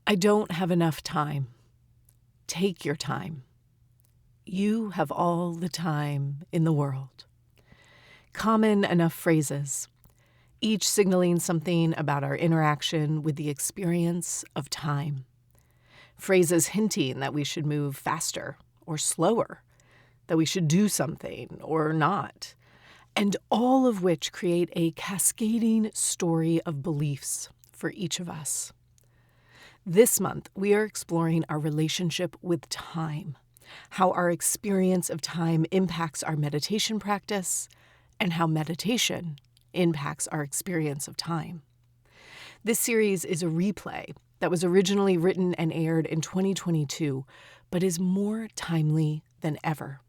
I don't have enough time. Take your time. You have all the time in the world. Common enough phrases, each signaling something about our interaction with the experience of time. Phrases hinting that we should move faster or slower, that we should do something or not, and all of which create a cascading story of beliefs for each of us. This month, we are exploring our relationship with time, how our experience of time impacts our meditation practice, and how meditation impacts our experience of time. This series is a replay that was originally written and aired in 2022, but is more timely than ever.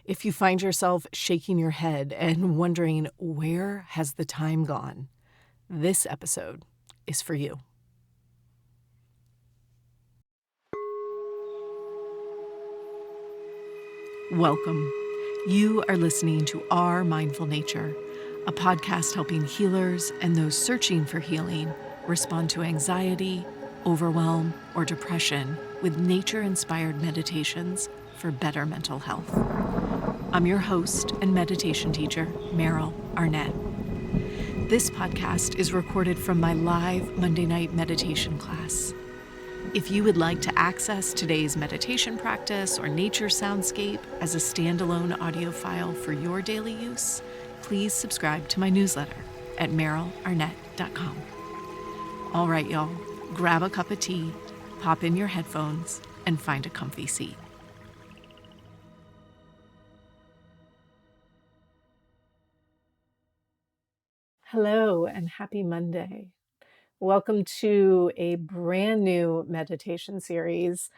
If you find yourself shaking your head and wondering, where has the time gone? This episode is for you. Welcome. You are listening to Our Mindful Nature, a podcast helping healers and those searching for healing respond to anxiety, overwhelm, or depression with nature-inspired meditations for better mental health. I'm your host and meditation teacher, Meryl Arnett. This podcast is recorded from my live Monday night meditation class. If you would like to access today's meditation practice or nature soundscape as a standalone audio file for your daily use, please subscribe to my newsletter at merylarnett.com. All right, y'all, grab a cup of tea, pop in your headphones, and find a comfy seat. Hello and happy Monday. Welcome to a brand new meditation series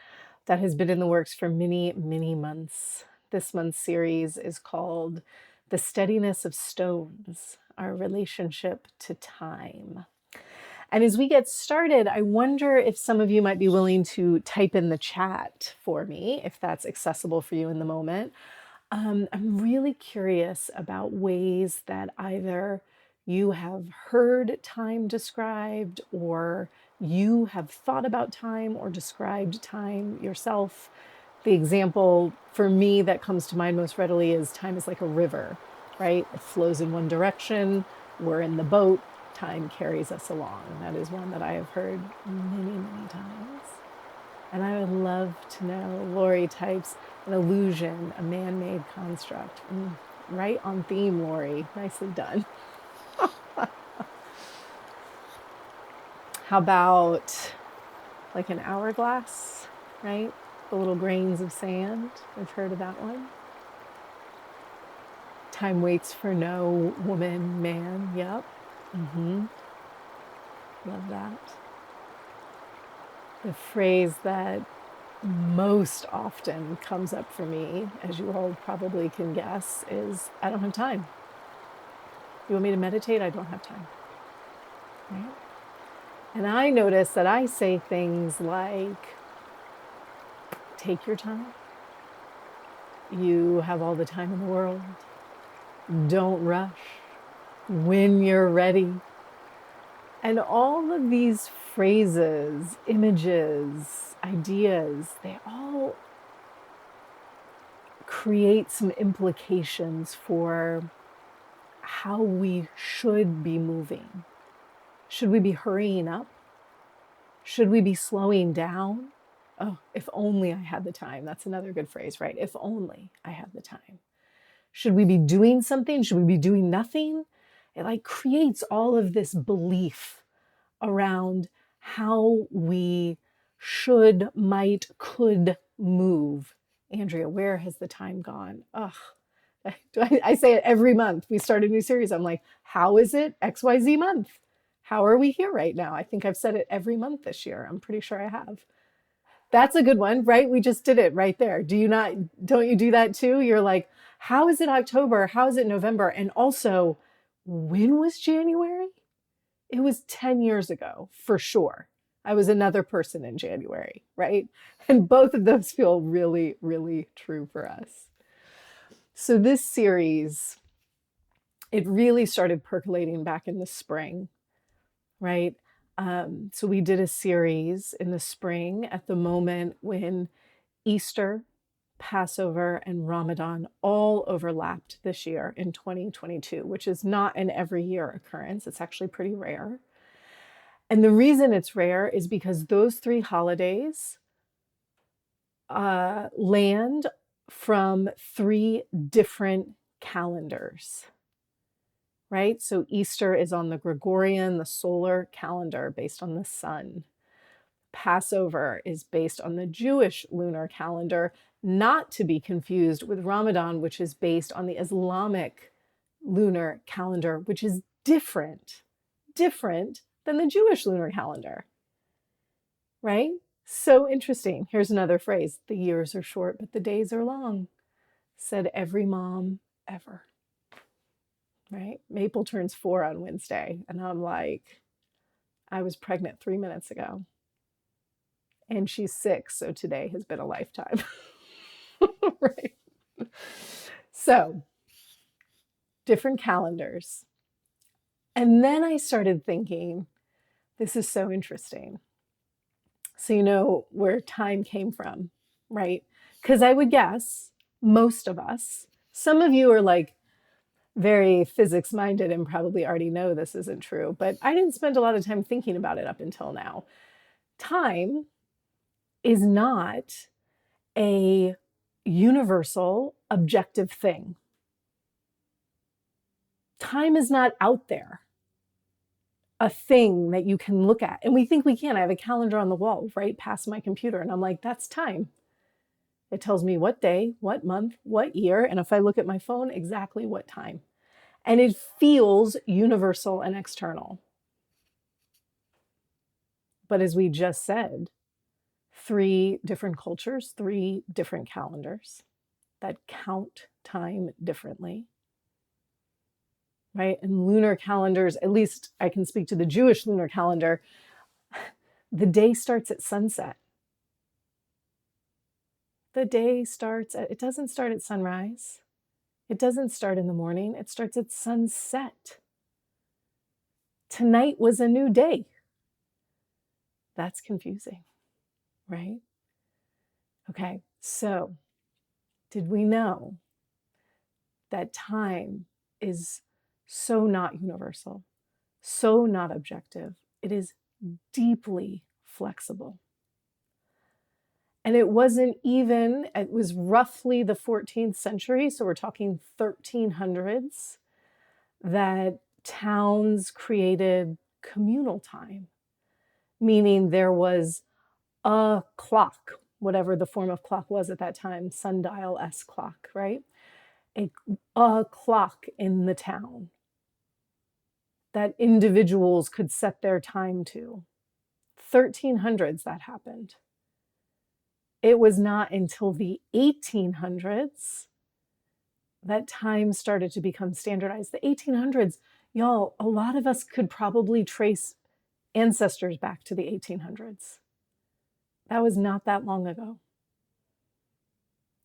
that has been in the works for many, many months. This month's series is called The Steadiness of Stones, Our Relationship to Time. And as we get started, I wonder if some of you might be willing to type in the chat for me, if that's accessible for you in the moment. I'm really curious about ways that either you have heard time described, or you have thought about time or described time yourself. The example for me that comes to mind most readily is time is like a river, right? It flows in one direction. We're in the boat. Time carries us along. That is one that I have heard many, many times. And I would love to know, Lori types, an illusion, a man-made construct. Right on theme, Lori. Nicely done. How about like an hourglass, right? The little grains of sand. I've heard of that one. Time waits for no woman, man. Yep. Love that. The phrase that most often comes up for me, as you all probably can guess, is I don't have time. You want me to meditate? I don't have time. Right? And I notice that I say things like, take your time. You have all the time in the world. Don't rush. When you're ready. And all of these phrases, images, ideas, they all create some implications for how we should be moving. Should we be hurrying up? Should we be slowing down? Oh, if only I had the time. That's another good phrase, right? If only I had the time. Should we be doing something? Should we be doing nothing? It creates all of this belief around how we should, might, could move. Andrea, where has the time gone? Ugh. I say it every month. We start a new series. I'm like, how is it XYZ month? How are we here right now? I think I've said it every month this year. I'm pretty sure I have. That's a good one, right? We just did it right there. Don't you do that too? You're like, how is it October? How is it November? And also, when was January? It was 10 years ago, for sure. I was another person in January, right? And both of those feel really, really true for us. So this series, it really started percolating back in the spring, right? So we did a series in the spring at the moment when Easter, Passover, and Ramadan all overlapped this year in 2022, which is not an every year occurrence. It's actually pretty rare. And the reason it's rare is because those three holidays land from three different calendars, right? So Easter is on the Gregorian, the solar calendar based on the sun. Passover is based on the Jewish lunar calendar, not to be confused with Ramadan, which is based on the Islamic lunar calendar, which is different than the Jewish lunar calendar, right? So interesting. Here's another phrase: the years are short, but the days are long, said every mom ever, right? Maple turns 4 on Wednesday, and I'm like, I was pregnant 3 minutes ago. And she's 6, so today has been a lifetime. Right? So, different calendars. And then I started thinking, this is so interesting. So, you know where time came from, right? Because I would guess most of us, some of you are like very physics minded and probably already know this isn't true, but I didn't spend a lot of time thinking about it up until now. Time is not a universal, objective thing. Time is not out there, a thing that you can look at. And we think we can. I have a calendar on the wall right past my computer, and I'm like, that's time. It tells me what day, what month, what year, and if I look at my phone, exactly what time. And it feels universal and external. But as we just said, 3 different cultures, 3 different calendars that count time differently, right? And lunar calendars, at least I can speak to the Jewish lunar calendar, the day starts at sunset. The day starts at, it doesn't start at sunrise. It doesn't start in the morning. It starts at sunset. Tonight was a new day. That's confusing, right? Okay, so did we know that time is so not universal, so not objective? It is deeply flexible. And it wasn't even, it was roughly the 14th century, so we're talking 1300s, that towns created communal time, meaning there was a clock, whatever the form of clock was at that time, sundial-esque clock, right? A clock in the town that individuals could set their time to. 1300s that happened. It was not until the 1800s that time started to become standardized. The 1800s, y'all, a lot of us could probably trace ancestors back to the 1800s. That was not that long ago.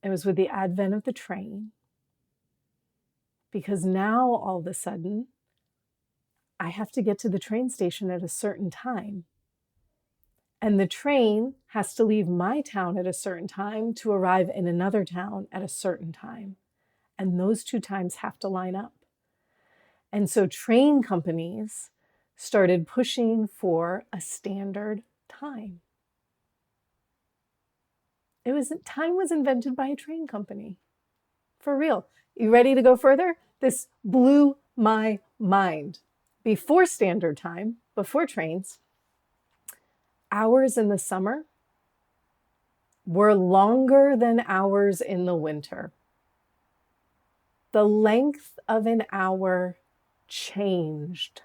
It was with the advent of the train, because now all of a sudden, I have to get to the train station at a certain time. And the train has to leave my town at a certain time to arrive in another town at a certain time. And those 2 times have to line up. And so train companies started pushing for a standard time. Time was invented by a train company. For real. You ready to go further? This blew my mind. Before standard time, before trains, hours in the summer were longer than hours in the winter. The length of an hour changed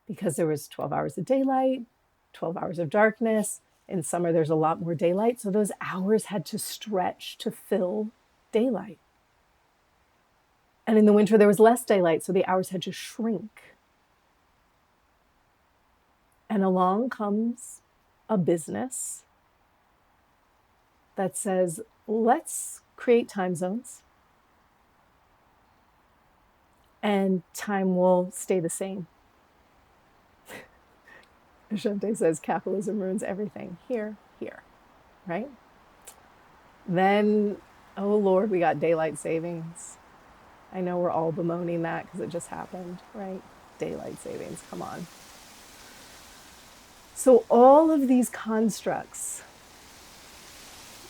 because there was 12 hours of daylight, 12 hours of darkness. In summer, there's a lot more daylight, so those hours had to stretch to fill daylight. And in the winter, there was less daylight, so the hours had to shrink. And along comes a business that says, let's create time zones and time will stay the same. Shante says capitalism ruins everything. Here, right? Then, oh Lord, we got daylight savings. I know we're all bemoaning that because it just happened, right? Daylight savings, come on. So all of these constructs,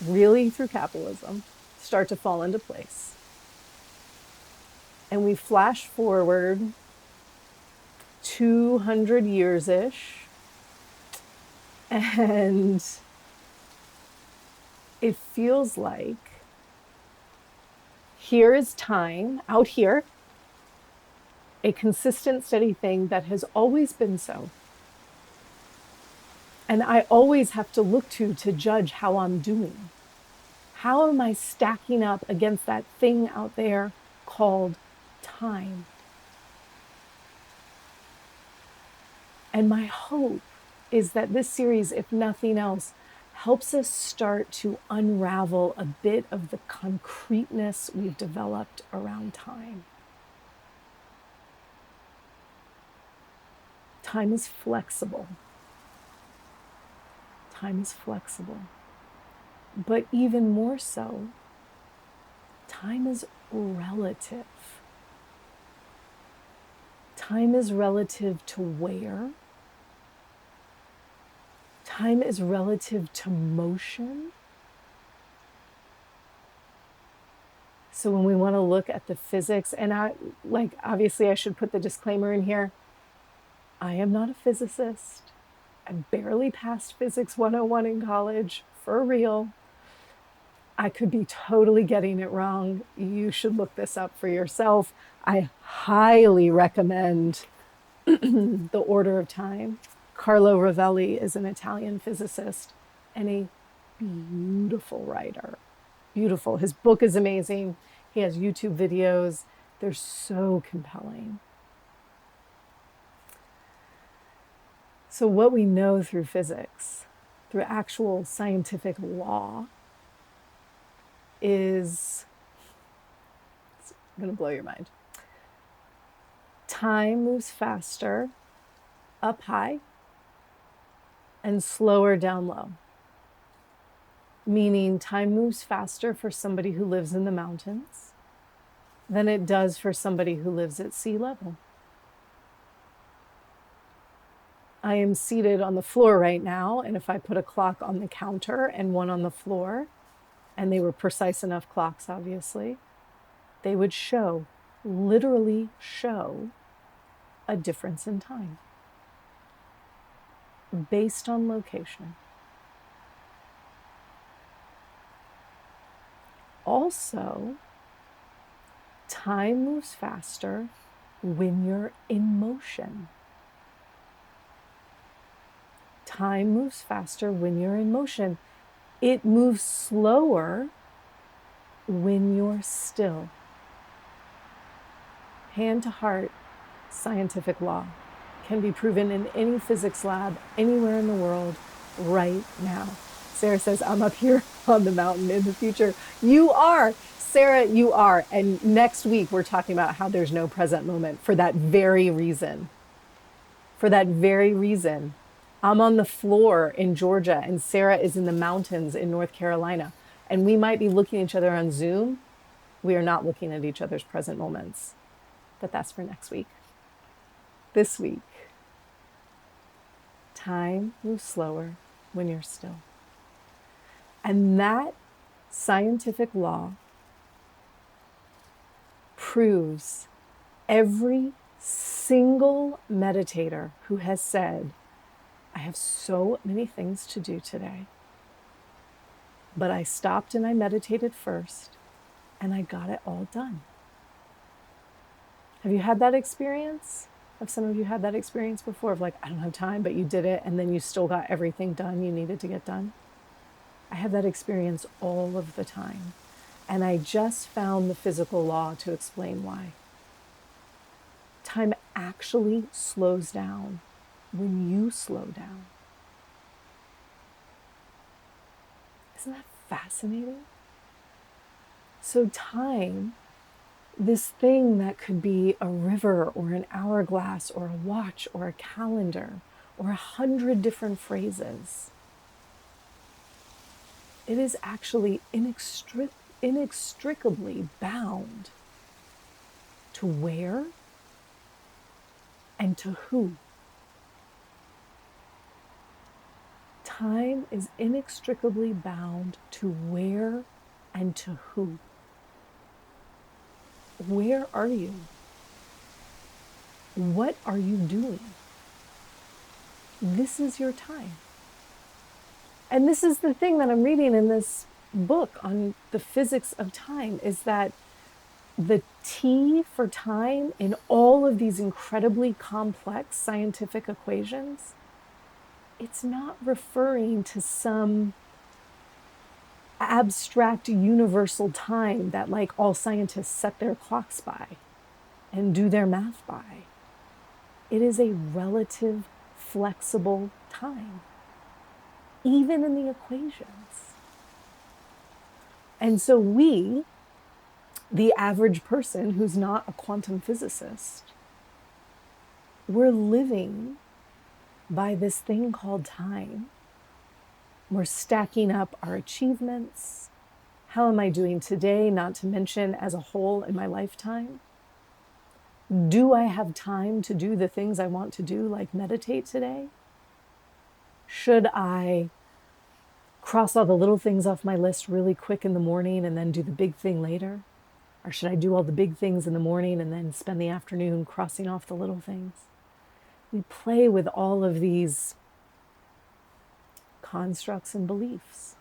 really through capitalism, start to fall into place. And we flash forward 200 years-ish, and it feels like here is time out here, a consistent, steady thing that has always been so. And I always have to look to judge how I'm doing. How am I stacking up against that thing out there called time? And my hope is that this series, if nothing else, helps us start to unravel a bit of the concreteness we've developed around time. Time is flexible. Time is flexible. But even more so, time is relative. Time is relative to where? Time is relative to motion. So when we want to look at the physics, and obviously I should put the disclaimer in here, I am not a physicist. I barely passed Physics 101 in college, for real. I could be totally getting it wrong. You should look this up for yourself. I highly recommend The Order of Time. Carlo Rovelli is an Italian physicist and a beautiful writer. Beautiful. His book is amazing. He has YouTube videos. They're so compelling. So what we know through physics, through actual scientific law, is, it's going to blow your mind. Time moves faster up high and slower down low. Meaning time moves faster for somebody who lives in the mountains than it does for somebody who lives at sea level. I am seated on the floor right now, and if I put a clock on the counter and one on the floor, and they were precise enough clocks, obviously, they would literally show a difference in time based on location. Also, time moves faster when you're in motion. Time moves faster when you're in motion. It moves slower when you're still. Hand to heart, scientific law can be proven in any physics lab anywhere in the world right now. Sarah says, I'm up here on the mountain in the future. You are, Sarah, you are. And next week, we're talking about how there's no present moment for that very reason. For that very reason. I'm on the floor in Georgia and Sarah is in the mountains in North Carolina. And we might be looking at each other on Zoom. We are not looking at each other's present moments. But that's for next week. This week, time moves slower when you're still. And that scientific law proves every single meditator who has said, I have so many things to do today, but I stopped and I meditated first and I got it all done. Have you had that experience? Have some of you had that experience before of like, I don't have time, but you did it and then you still got everything done you needed to get done? I have that experience all of the time. And I just found the physical law to explain why. Time actually slows down when you slow down. Isn't that fascinating? So time, this thing that could be a river or an hourglass or a watch or a calendar or 100 different phrases. It is actually inextricably bound to where and to who. Time is inextricably bound to where and to who. Where are you? What are you doing? This is your time. And this is the thing that I'm reading in this book on the physics of time, is that the T for time in all of these incredibly complex scientific equations, it's not referring to some abstract universal time that like all scientists set their clocks by and do their math by. It is a relative, flexible time, even in the equations. And so we, the average person who's not a quantum physicist, we're living by this thing called time. We're stacking up our achievements. How am I doing today, not to mention as a whole in my lifetime? Do I have time to do the things I want to do, like meditate today? Should I cross all the little things off my list really quick in the morning and then do the big thing later? Or should I do all the big things in the morning and then spend the afternoon crossing off the little things? We play with all of these constructs and beliefs.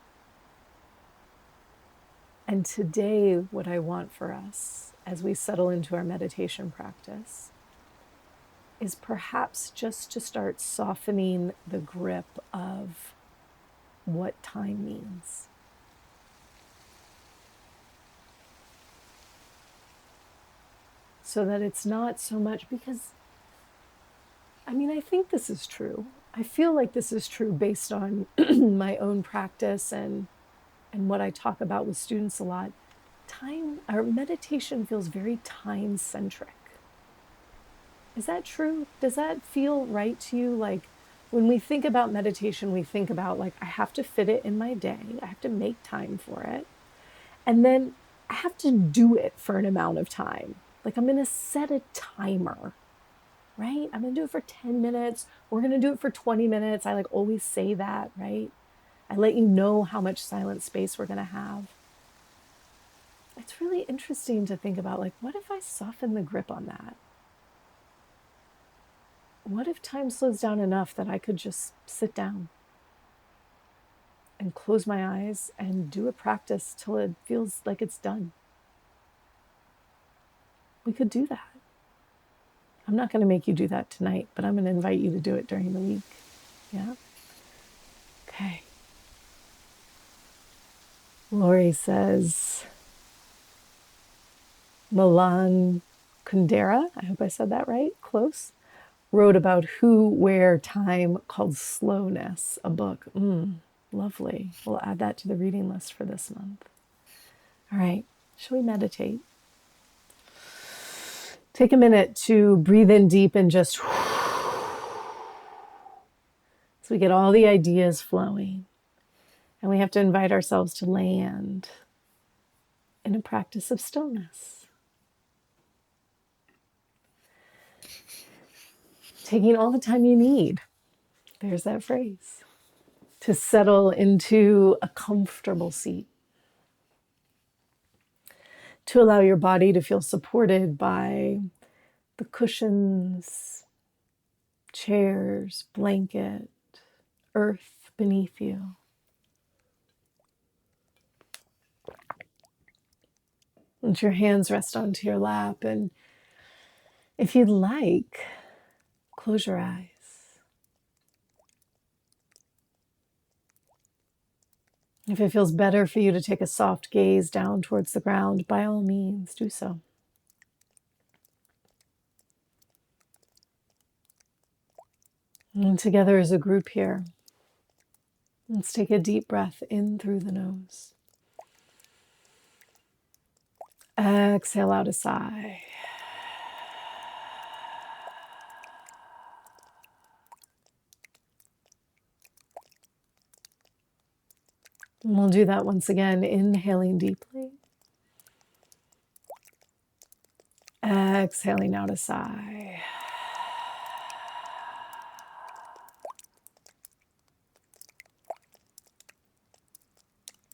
And today, what I want for us as we settle into our meditation practice is perhaps just to start softening the grip of what time means. So that it's not so much, because, I think this is true. I feel like this is true based on my own practice and what I talk about with students a lot. Time, our meditation feels very time-centric. Is that true? Does that feel right to you? Like when we think about meditation, we think about like, I have to fit it in my day. I have to make time for it. And then I have to do it for an amount of time. Like I'm going to set a timer, right? I'm going to do it for 10 minutes. We're going to do it for 20 minutes. I like always say that, right? I let you know how much silent space we're going to have. It's really interesting to think about, like, what if I soften the grip on that? What if time slows down enough that I could just sit down and close my eyes and do a practice till it feels like it's done? We could do that. I'm not going to make you do that tonight, but I'm going to invite you to do it during the week. Yeah? Okay. Lori says, Milan Kundera, I hope I said that right, close, wrote about who, where, time, called Slowness, a book. Lovely. We'll add that to the reading list for this month. All right, shall we meditate? Take a minute to breathe in deep and just, so we get all the ideas flowing. And we have to invite ourselves to land in a practice of stillness. Taking all the time you need, there's that phrase, to settle into a comfortable seat. To allow your body to feel supported by the cushions, chairs, blanket, earth beneath you. Let your hands rest onto your lap, and if you'd like, close your eyes. If it feels better for you to take a soft gaze down towards the ground, by all means, do so. And together as a group here, let's take a deep breath in through the nose. Exhale out a sigh. And we'll do that once again, inhaling deeply. Exhaling out a sigh.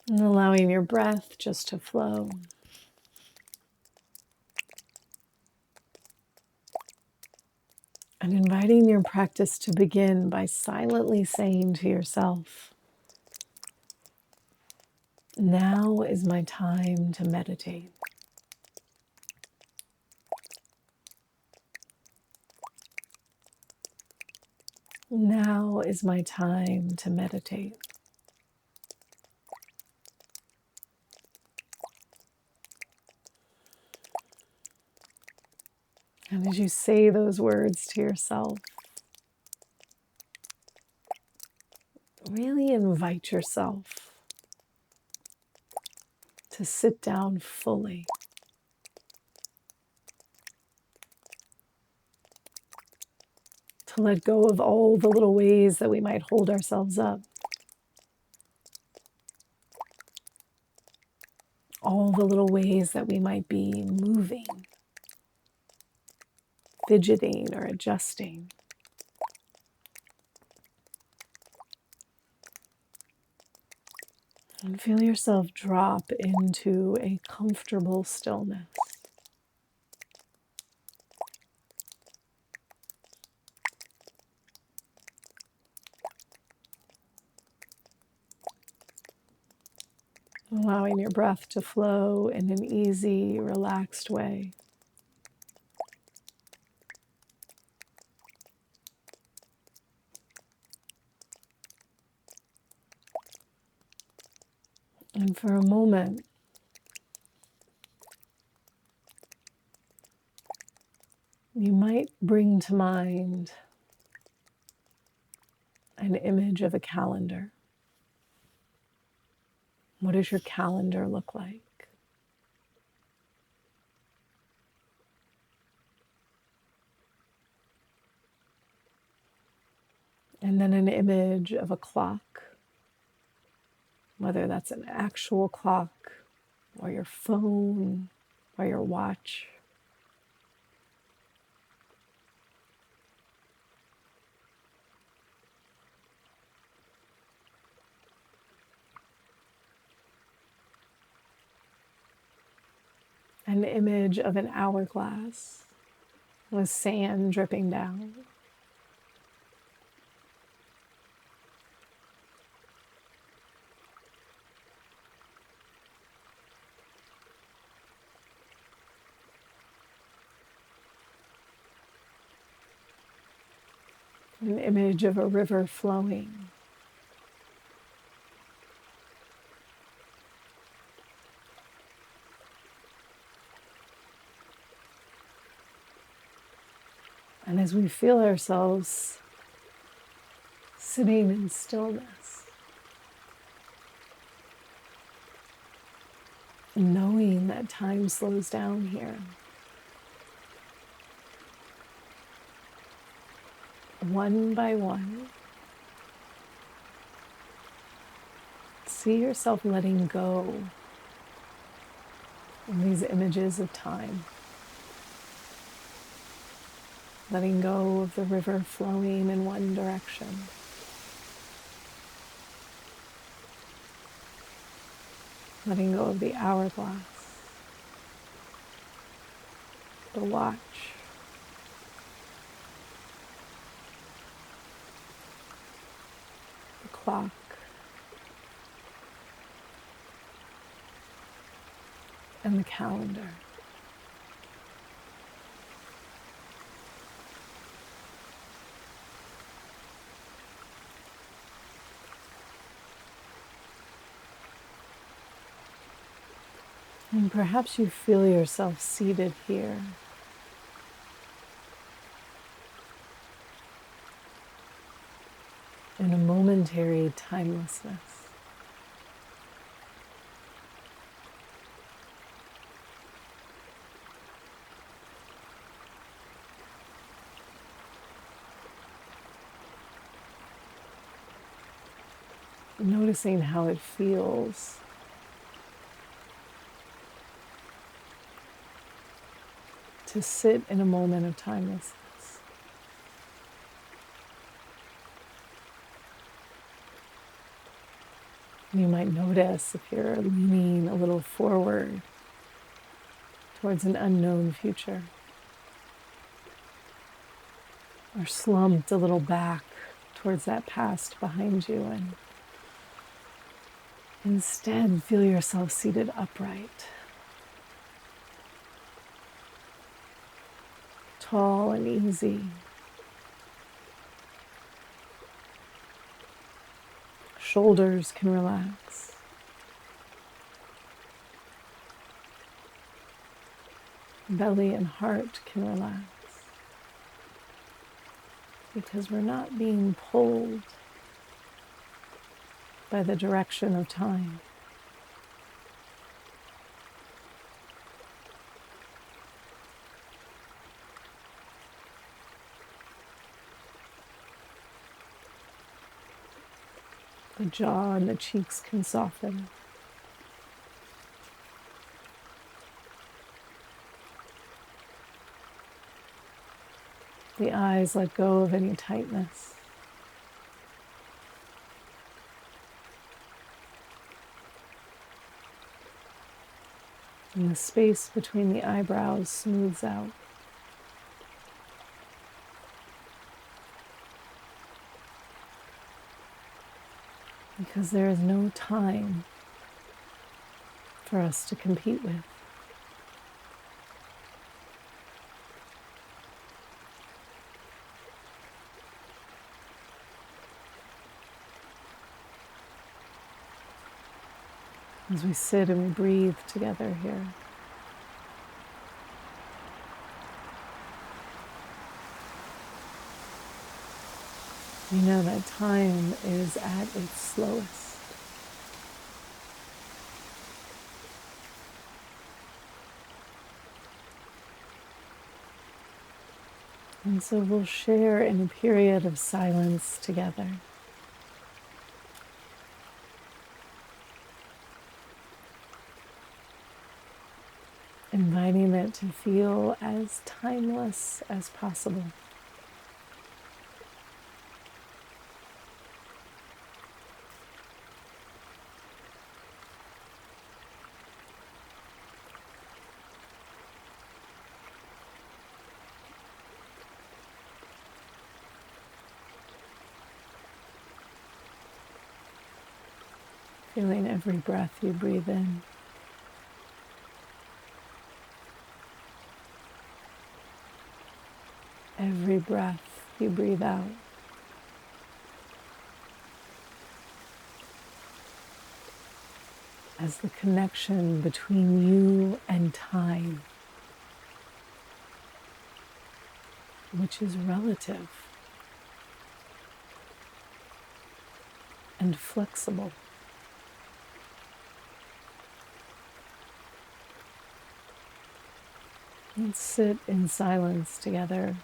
And allowing your breath just to flow. And inviting your practice to begin by silently saying to yourself, now is my time to meditate. Now is my time to meditate. And as you say those words to yourself, really invite yourself to sit down fully. To let go of all the little ways that we might hold ourselves up. All the little ways that we might be moving, fidgeting, or adjusting. And feel yourself drop into a comfortable stillness. Allowing your breath to flow in an easy, relaxed way. And for a moment, you might bring to mind an image of a calendar. What does your calendar look like? And then an image of a clock, whether that's an actual clock or your phone or your watch. An image of an hourglass with sand dripping down. An image of a river flowing. And as we feel ourselves sitting in stillness, knowing that time slows down here, one by one, see yourself letting go of these images of time. Letting go of the river flowing in one direction. Letting go of the hourglass, the watch, the clock, and the calendar. And perhaps you feel yourself seated here, in a momentary timelessness. noticing how it feels to sit in a moment of timelessness. You might notice if you're leaning a little forward towards an unknown future, or slumped a little back towards that past behind you, and instead feel yourself seated upright, tall and easy. Shoulders can relax. Belly and heart can relax. Because we're not being pulled by the direction of time. The jaw and the cheeks can soften. The eyes let go of any tightness. And the space between the eyebrows smooths out. Because there is no time for us to compete with. As we sit and we breathe together here, we know that time is at its slowest. And so we'll share in a period of silence together. Inviting it to feel as timeless as possible. Feeling every breath you breathe in. Every breath you breathe out. As the connection between you and time, which is relative and flexible. Let's sit in silence together,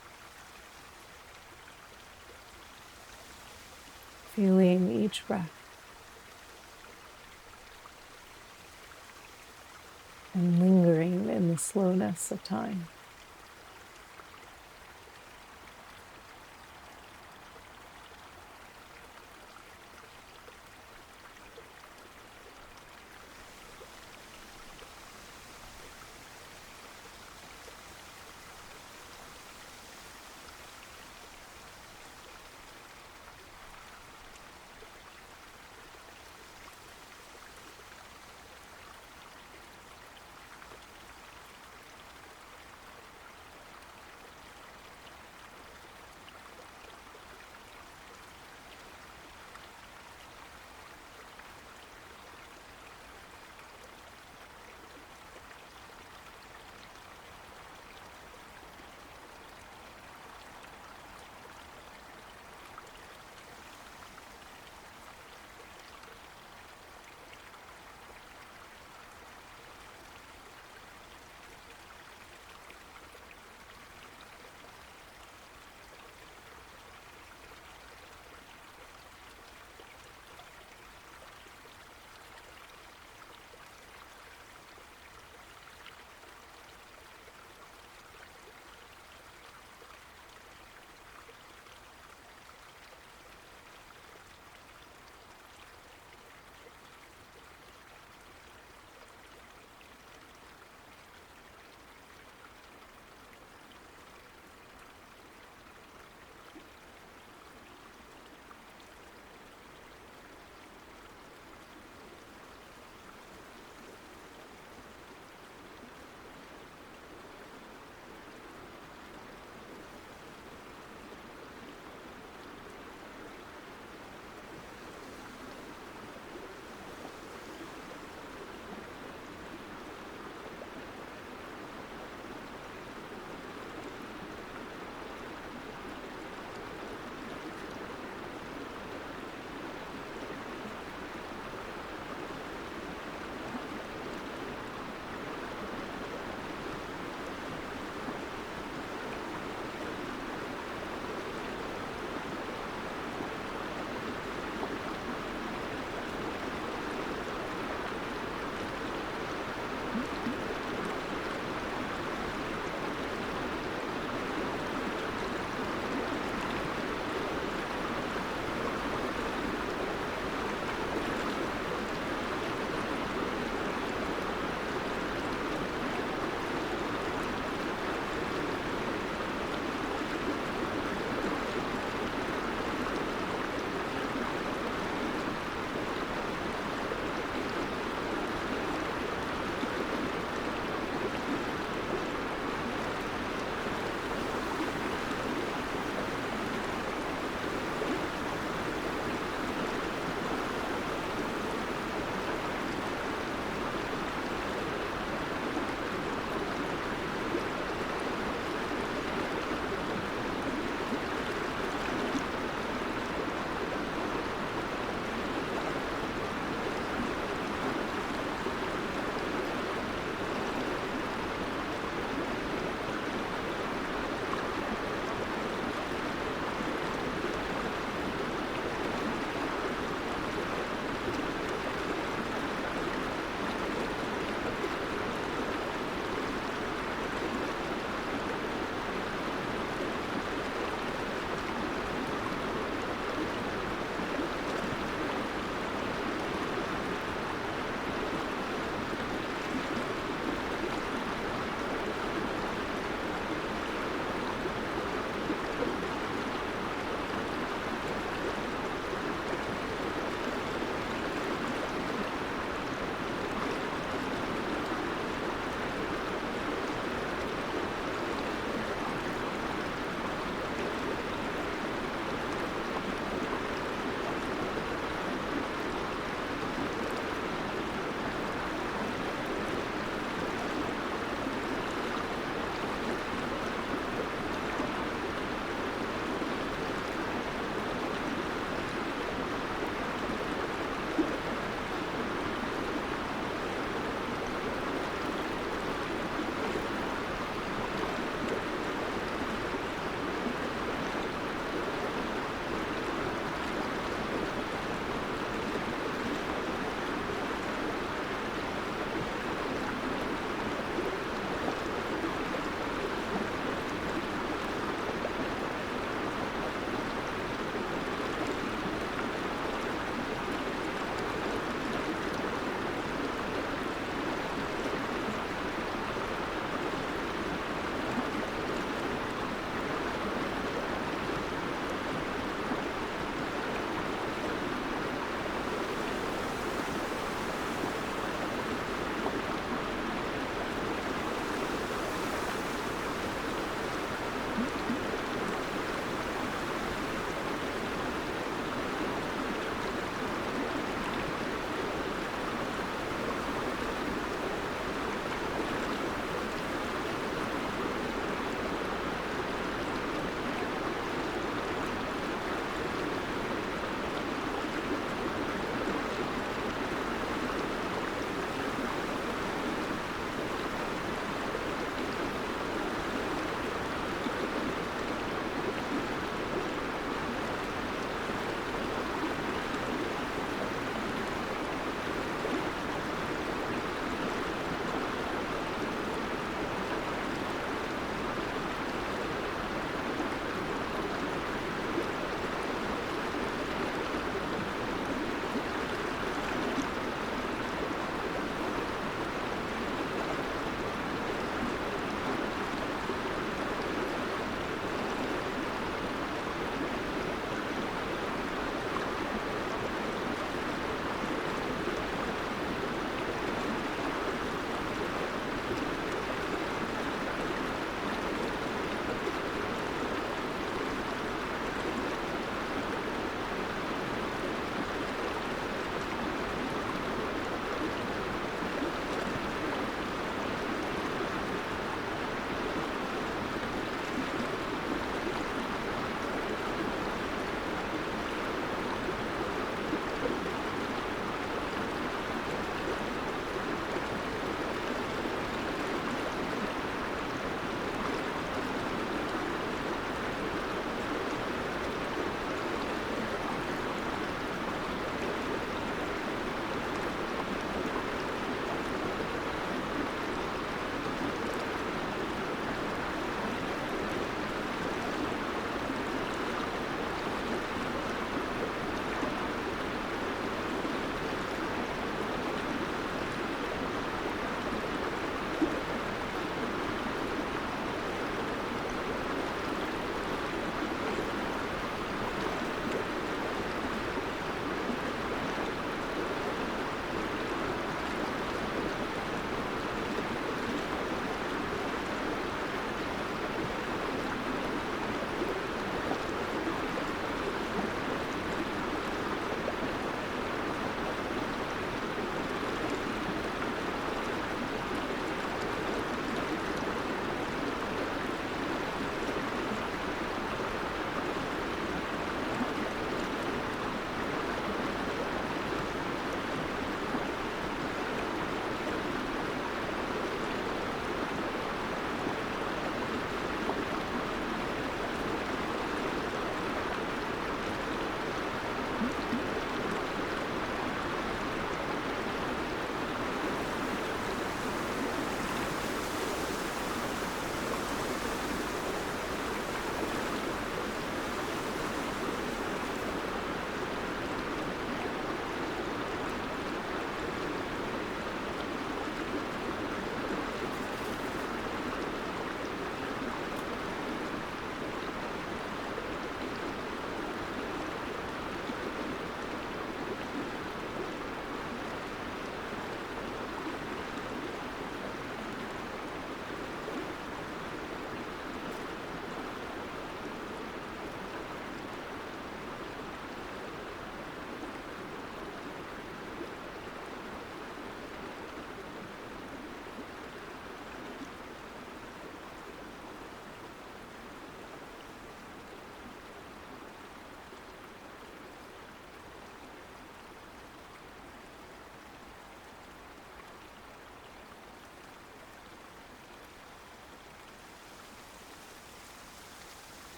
feeling each breath and lingering in the slowness of time.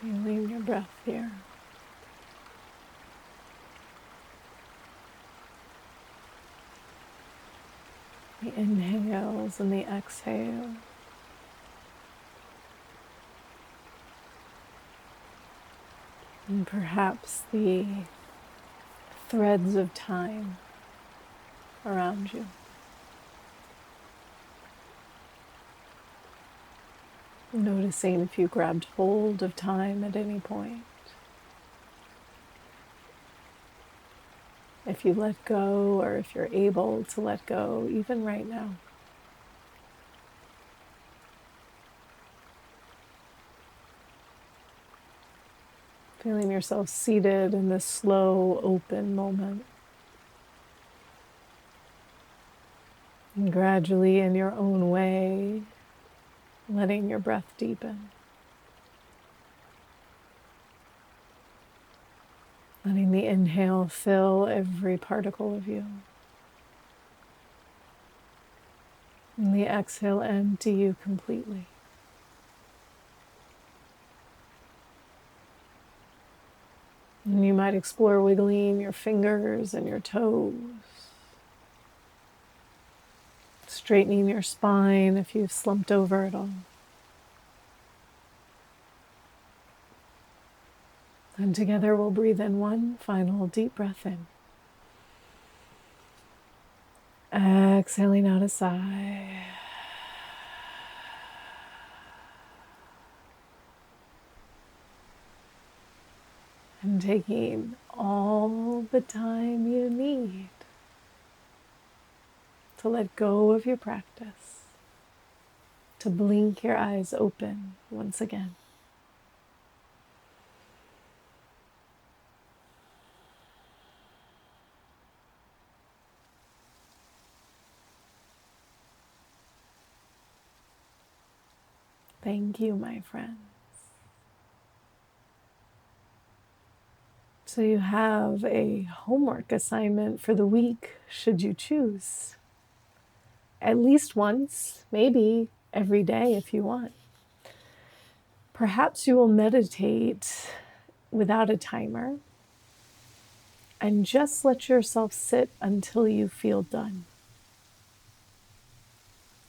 Feeling your breath here. The inhales and the exhales. And perhaps the threads of time around you. Noticing if you grabbed hold of time at any point. If you let go, or if you're able to let go, even right now. Feeling yourself seated in this slow, open moment. And gradually, in your own way, letting your breath deepen. Letting the inhale fill every particle of you. And the exhale empty you completely. And you might explore wiggling your fingers and your toes. Straightening your spine if you've slumped over at all. And together we'll breathe in one final deep breath in. Exhaling out a sigh. And taking all the time you need to let go of your practice, to blink your eyes open once again. Thank you, my friends. So you have a homework assignment for the week, should you choose. At least once, maybe every day if you want. Perhaps you will meditate without a timer and just let yourself sit until you feel done.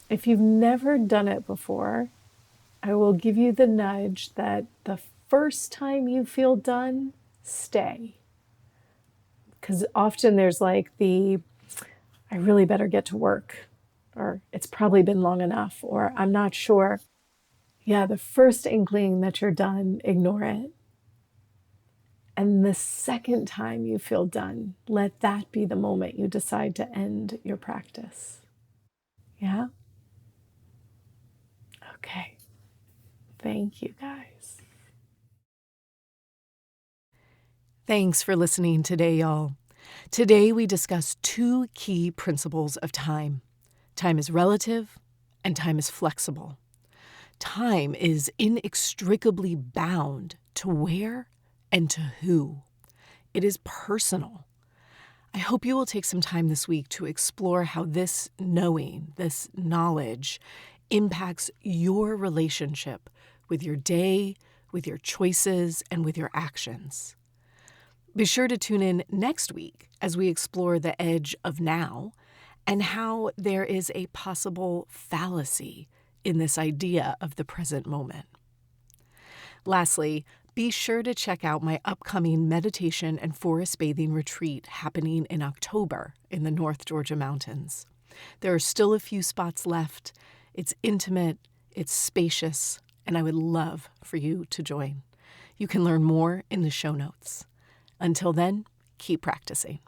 If you've never done it before, I will give you the nudge that the first time you feel done, stay. Because often there's like I really better get to work, or it's probably been long enough, or I'm not sure. Yeah, the first inkling that you're done, ignore it. And the second time you feel done, let that be the moment you decide to end your practice. Yeah? Okay. Thank you, guys. Thanks for listening today, y'all. Today we discuss two key principles of time. Time is relative and time is flexible. Time is inextricably bound to where and to who. It is personal. I hope you will take some time this week to explore how this knowing, this knowledge, impacts your relationship with your day, with your choices, and with your actions. Be sure to tune in next week as we explore the edge of now and how there is a possible fallacy in this idea of the present moment. Lastly, be sure to check out my upcoming meditation and forest bathing retreat happening in October in the North Georgia mountains. There are still a few spots left. It's intimate, it's spacious, and I would love for you to join. You can learn more in the show notes. Until then, keep practicing.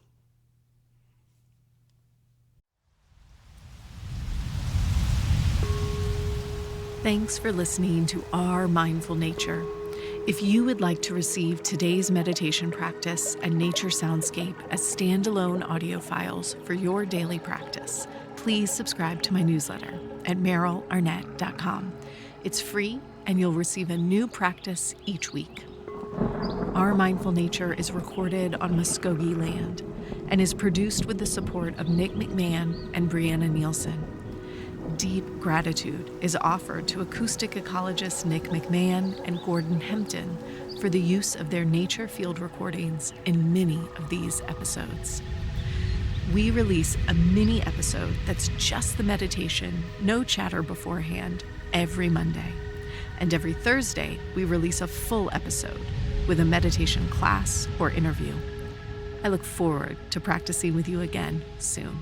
Thanks for listening to Our Mindful Nature. If you would like to receive today's meditation practice and nature soundscape as standalone audio files for your daily practice, please subscribe to my newsletter at merylarnett.com. It's free and you'll receive a new practice each week. Our Mindful Nature is recorded on Muskogee land and is produced with the support of Nick McMahon and Brianna Nielsen. Deep gratitude is offered to acoustic ecologists Nick McMahon and Gordon Hempton for the use of their nature field recordings in many of these episodes. We release a mini episode that's just the meditation, no chatter beforehand, every Monday. And every Thursday, we release a full episode with a meditation class or interview. I look forward to practicing with you again soon.